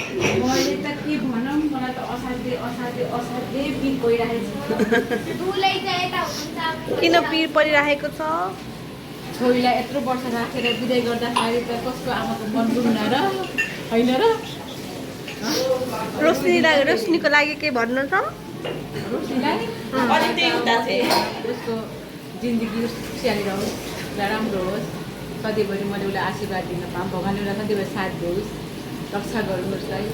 मैले त के भनौँ मलाई त असाध्यै पिर गइरहेको छ। किन पिर परिरहेको छ? छोरीलाई यत्रो वर्ष राखेर बिदाई गर्दाखेरि त कसको आमाको मन बुझ्न र होइन र? रोशनीको लागि के भन्नु छ? रोशनीलाई उसको जिन्दगी खुसियाली रहोस् र राम्रो होस्, सधैँभरि मैले उसलाई आशीर्वाद दिन पाऊँ, भगवान्ले उसलाई सधैँभरि साथ दियोस्, रक्षा गर्नु उसलाई,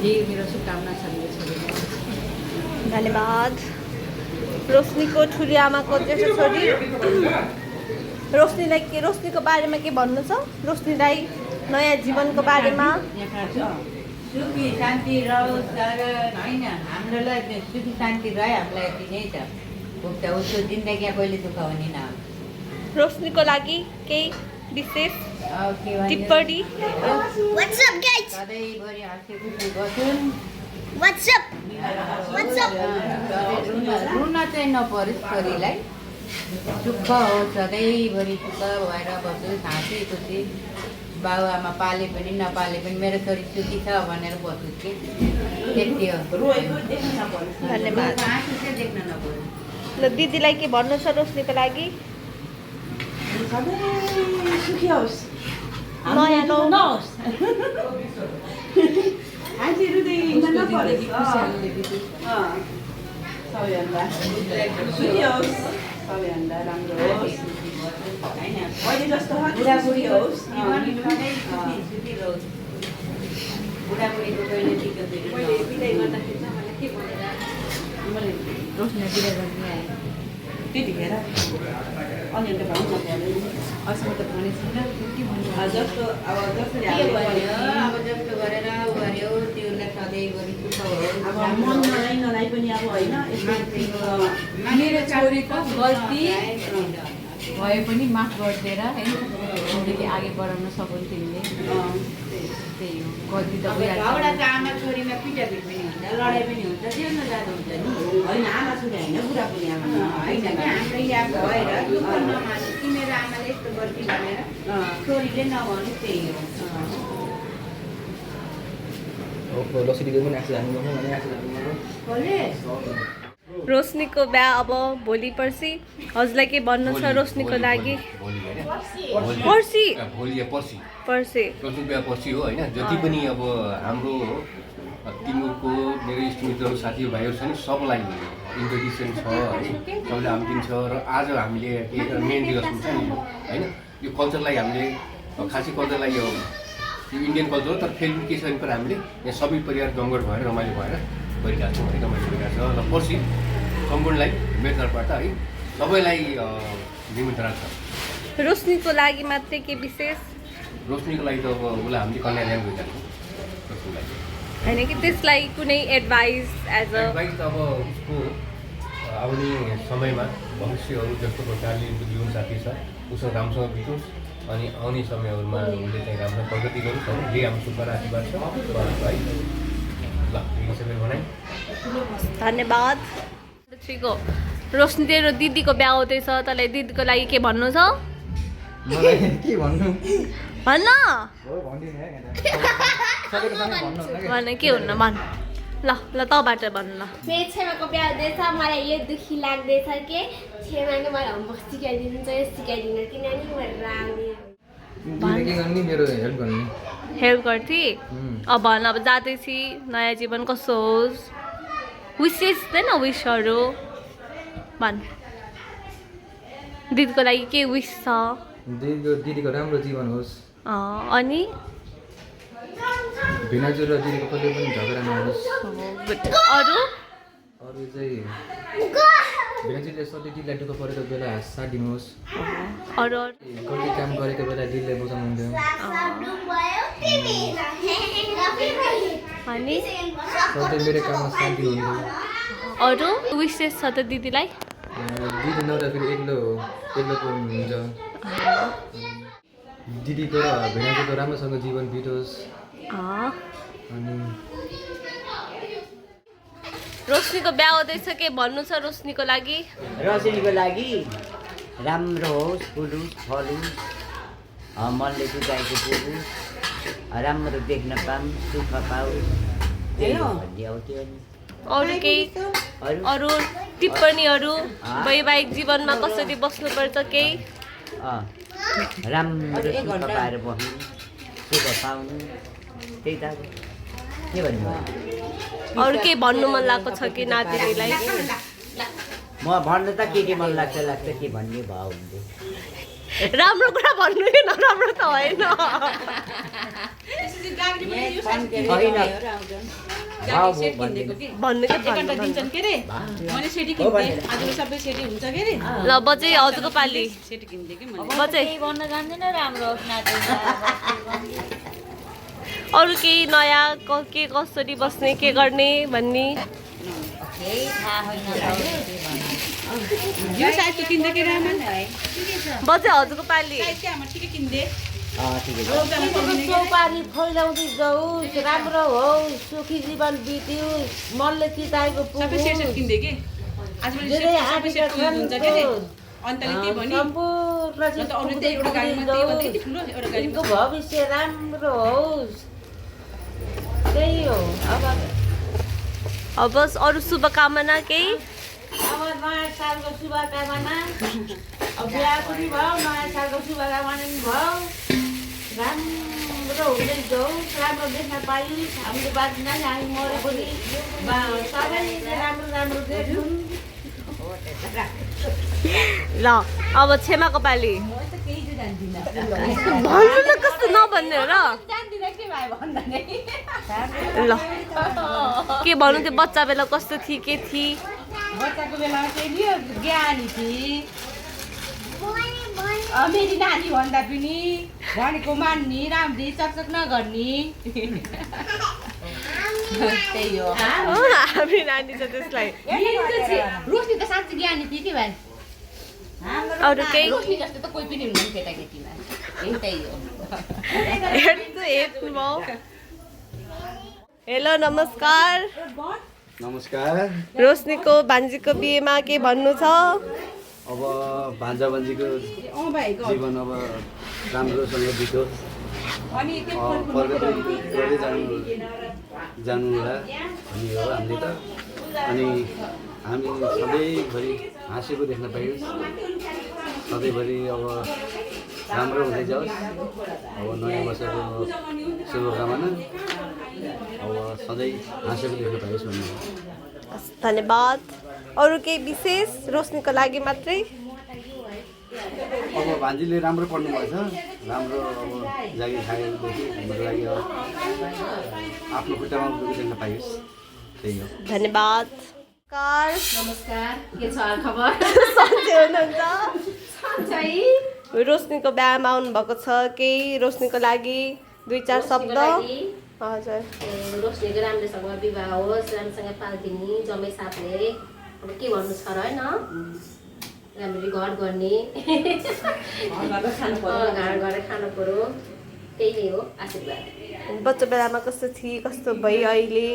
यही मेरो शुभकामना छ मेरो छोरीको। धन्यवाद। रोशनीको ठुली आमाको जेठो छोरी रोशनीको बारेमा के भन्नु छ? रोशनीलाई नयाँ जीवनको बारेमा सुखी शान्ति रहोस् तर होइन, हाम्रोलाई सुखी शान्ति रह्यो, हामीलाई यति नै छ। उसको जिन्दगी कहिले दुःख हुने न। रोशनीको लागि केही विशेष टिप्पणी? सधैँभरि हाँसी खुसी बसुन्, रुन चाहिँ नपरोस् छोरीलाई, सुख होस्, सधैँभरि सुख भएर बसोस्, हाँसी खुसी। बाउ आमा पाले पनि नपाले पनि मेरो छोरी सुखी छ भनेर बसोस् कि त्यति हो। धन्यवाद। आँसु चाहिँ देख्न नपरोस्। ल दिदीलाई के भन्नु छ रोशनीको लागि? सुखी होस्, नयाँ नहोस्, आजी रुँदै हिँड्न नपरोस्। सबैभन्दा सुखी होस्, सबैभन्दा राम्रो होस्, अहिले जस्तो बुढाबुढी होस्, बुढाबुढीको कहिले दिक्कत मैले बिदाई गर्दाखेरि चाहिँ मैले के भनेर मैले रोशनीलाई बिदाई गर्नु आएँ। त्यतिखेर अन्य त भन्नु नपर्यो। अहिलेसम्म त भनेको छैन, के भन्नु जस्तो अब जसरी के भन्यो, अब जस्तो गरेर उ गर्यो त्योलाई सधैँभरि सुख होस्। अब मन नलाई पनि अब होइन मेरो छोरीको गल्ती भए पनि माफ गरिदिएर होइन जिन्दगी अघि बढाउन सकुन् तिमीले, त्यही हो। गल्ती त एउटा त आमा छोरीमा पिटापिट पनि हुन्छ, लडाइँ पनि हुन्छ, जेल्न जाँदो हुन्छ नि। होइन आमा छोरी होइन बुढाबुढी आमा होइन कि हाम्रो यहाँ भएर दुःख नमान्नु कि मेरो आमाले यस्तो गर्थी भनेर छोरीले नभन्नु, त्यही हो। रोशनीको बिहा अब भोलि पर्सि, हजुरलाई के भन्नु छ रोशनीको लागि? पर्सि पर्सि रोशनी बिहा पर्सि हो होइन। जति पनि अब हाम्रो तिमीहरूको मेरो इष्टमित्रहरू साथीभाइहरू छ नि, सबलाई इन्भिटेसन छ है, सबैले आमन्त्रण छ। र आज हामीले मेन दिवस हुन्छ नि होइन, यो कल्चरलाई हामीले खासै कल्चरलाई यो इन्डियन कल्चर हो, तर फेरि के छ भने पनि हामीले यहाँ सबै परिवार जमघट भएर रमाइलो भएर गरिरहेको छौँ है, रमाइलो गरिरहेको छ। र पर्सि सम्पूर्णलाई मेरो तर्फबाट है सबैलाई निमन्त्रणा छ। रोशनीको लागि मात्रै के विशेष? रोशनीको लागि त अब उसलाई हामीले कन्यादान गरिरहेको छौँ रोशनीलाई होइन कि त्यसलाई कुनै एडभाइस एज अ एडभाइस त अब उसको आउने समयमा भविष्यहरू जस्तो प्रकारले उनको जीवनसाथी छ उसको राम्रोसँग बितोस्, अनि आउने समयहरूमा उसले चाहिँ राम्रो प्रगति गरोस्, यही हाम्रो शुभकामना आशीर्वाद छ है। ल सबैले भनाइ धन्यवाद। रोशनी तेरो दिदीको बिहा हुँदैछ, तँलाई दिदीको लागि के भन्नु छ? के भन्नु भन्न भन, के हुन्न भन्। ल तँबाट भन्नु। ल मेरो छेमाको बिहा हुँदैछ, मलाई यो दुःखी लाग्दैछ कि छेमाले मलाई होमवर्क सिकाइदिनुहुन्छ, यो सिकाइदिनु किनभने भनेर आउने मेरो हेल्प गर्ने हेल्प गर्थी। अब भन, अब जाँदैछि, नयाँ जीवन कस्तो होस्, विसेस होइन विसहरू भन्। दिदीको लागि के विस छ? दिदीको राम्रो जीवन होस्, अनि भिनाजु र दिदीको कहिले पनि झगडा नहोस्। अरू चाहिँ भिनाजुले सधैँ दिदीलाई दुःख परेको बेला साथ दिनुहोस्। अरू गल्ती काम गरेको बेला दिदीलाई बुझाउनुहुन्थ्यो। अनि सधैँ मेरो काममा साथ दिनुहुन्थ्यो। अरू विशेष छ त दिदीलाई? दिदी नहुँदा फेरि एक्लोको हुन्छ। दिदीको र भिनाजुको राम्रोसँग जीवन बितोस्। अनि रोशनीको बिहा हुँदैछ, के भन्नु छ रोशनीको लागि? रोशनीको लागि राम्रो होस्, फुलोस्, फलोस्, मनले बुझाएको पुगोस्, राम्रो देख्न पाऊँ सुख पाओस् त्यही हो भन्ने अब त्यो नि अरू केही अरू टिप्पणीहरू वैवाहिक जीवनमा कसरी बस्नुपर्छ केही राम्रो सुख पाएर बस्नु सुख पाउनु त्यही त के भन्नु अरू केही भन्नु मन लागेको छ कि नातिनीलाई म भन्नु त के मन लाग्छ के भन्ने भाव हुन्थ्यो राम्रो कुरा भन्नु कि नराम्रो त होइन भन्नु के दिन्छन् के रे मैले सेटी किन्थे आजको सबै सेटी हुन्छ के रे ल बजै हजुरको पाली सेटी किन्थे कि बजै भन्न जान्दैन राम्रो अरू केही नयाँ के कसरी बस्ने के गर्ने भन्ने यो साइजको किन्थे के रामन बजै हजुरको पाली साइजकै हाम्रो ठिकै किन्थे चौपारी फैलाउँदै जाओस् राम्रो होस् सुखी जीवन बित्योस् मनले चिताएको सबै सेट सेट किन्थे के आजभोलि सबै सेट हुन्छ के रे अन्तले के भनि अन्त अरू त्यही एउटा गाडीमा त्यही भन्दा यति ठुलो एउटा गाडीमा भविष्य राम्रो होस् त्यही हो अब अरू शुभकामना केही अब नयाँ सालको शुभकामना अब बिहा पनि भयो नयाँ सालको शुभकामना पनि भयो राम्रो हुँदै जाओस् राम्रो देख्न पाइयोस् हाम्रो बाँच्न हामी मरे पनि सबैले राम्रो राम्रो देख्छौँ ल अब छेमाको पाली भन्नु न कस्तो नभन्ने र ल के भन्नु त्यो बच्चा बेला कस्तो थिए के थिए बच्चाको बेलामा चाहिँ नि ज्ञानी थिए मेरी नानी भन्दा पनि भनेको मान्ने राम्ररी चकचक नगर्ने त्यही हो हामी नानी छ त्यसलाई रोशनी त साँच्चै ज्ञानी थिए कि भाइ अरू केही रोशनी जस्तो त कोही पनि हुनुहुन्न केटाकेटीमा त्यही हो हेर्नु हेलो नमस्कार नमस्कार रोशनीको भान्जीको बिहेमा के भन्नु छ अब भान्जा भान्जीको जीवन अब राम्रोसँग बितोस् प्रगति गर्दै जानु होला भन्ने हो हामीले त अनि हामी सधैँभरि हाँसेको देख्न पाइयोस् सधैँभरि अब राम्रो हुँदै जाओस् अब नयाँ वर्षको शुभकामना अब सधैँ हाँसेको देख्न पाइयोस् भन्ने हो धन्यवाद अरू केही विशेष रोशनीको लागि मात्रै अब भान्जीले राम्रो पढ्नुभएछ राम्रो अब जागिर खाएदेखि हाम्रो लागि अब आफ्नो खुट्टामा उभिएको देख्न पाइयोस् त्यही हो धन्यवाद नमस्कार के छ खबर सन्चै हुनुहुन्छ सन्चै रोशनीको बिहामा आउनुभएको छ केही रोशनीको लागि 2-4 शब्द हजुर रोशनीको राम्रोसँग विवाह होस् राम्रोसँग पाल्दिने जम्मै साथले अब के भन्नु छ र होइन राम्ररी घर गर्ने घर गरेर खानु पर्यो त्यही नै हो आशीर्वाद बच्चा बेलामा कस्तो थिए कस्तो भयो अहिले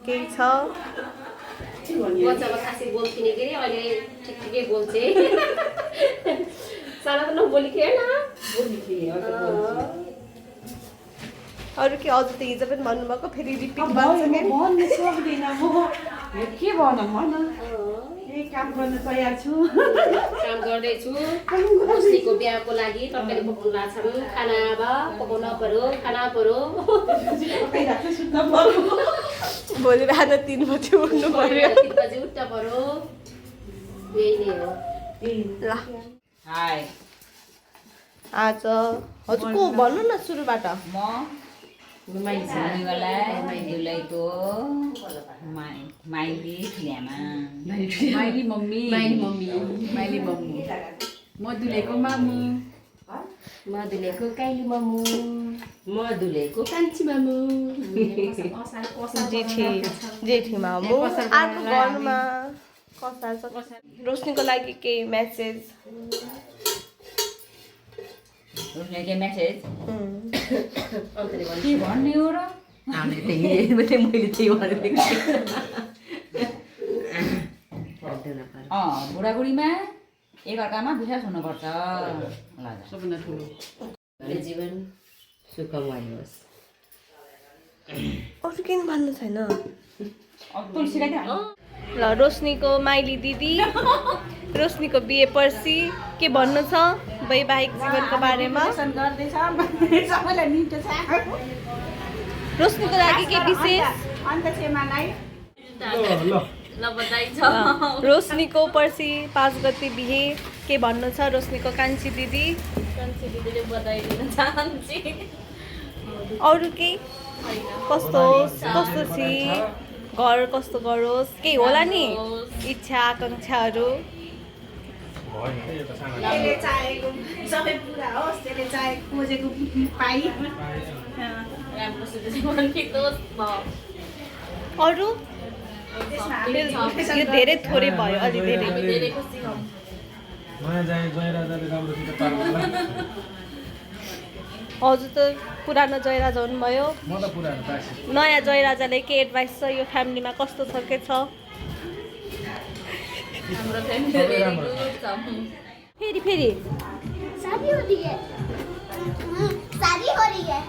केही छ बच्चामा खासै बोल्थिने के अरे अहिले ठिकै बोल्छे सानो त नबोली थिएन अरू के अझ त हिजो पनि भन्नुभएको फेरि रिपिट भन्छ कि भन्नु सक्दिनँ म के भनौँ भन यही काम गर्न तयार छु काम गर्दैछु रोशनीको बिहाको लागि तरकारी पकाउनु लाग्छन् खाना अब पकाउनु पर्यो भोलि बिहान 3 बजी उठ्नु पर्यो 3 बजी उठ्न पर्यो यही नै हो ल हाई आज हजुर को भन्नु न सुरुबाट दुलैको माइली ठुल्यामा माइली मम्मी म दुलेको मामु म दुलेको काइली मामु म दुलेको कान्छी मामु जेठी मामु अर्को घरमा कसा छ रोशनीको लागि केही मेसेज के मेसेज के भन्ने हो र मैले त्यही भनेको बुढाबुढीमा एकअर्कामा विश्वास हुनुपर्छ सबभन्दा ठुलो जीवन सुखमय होस् अरू केही भन्नु छैन तुलसीलाई क्या ल रोशनीको माइली दिदी रोशनीको बिहे पर्सि के भन्नु छ वैवाहिक जीवनको बारेमा गर्दैछ सबैलाई मिठो छ रोशनीको लागि के विशेष अन्त छेमालाई रोशनीको पर्सि 5 गते बिहे के भन्नु छ रोशनीको कान्छी दिदी अरू के कस्तो कस्तो छि घर कस्तो गरोस् केही होला नि इच्छा आकाङ्क्षाहरू त्यसले चाहेको सबै पुरा होस् त्यसले चाहेको खोजेको पाइ अरू यो धेरै थोरै भयो अलि धेरै हजुर त पुरानो जयराजा हुनुभयो नयाँ जयराजाले के एडभाइस छ यो फ्यामिलीमा कस्तो छ के छ फेरि शादी हो रही है शादी हो रही है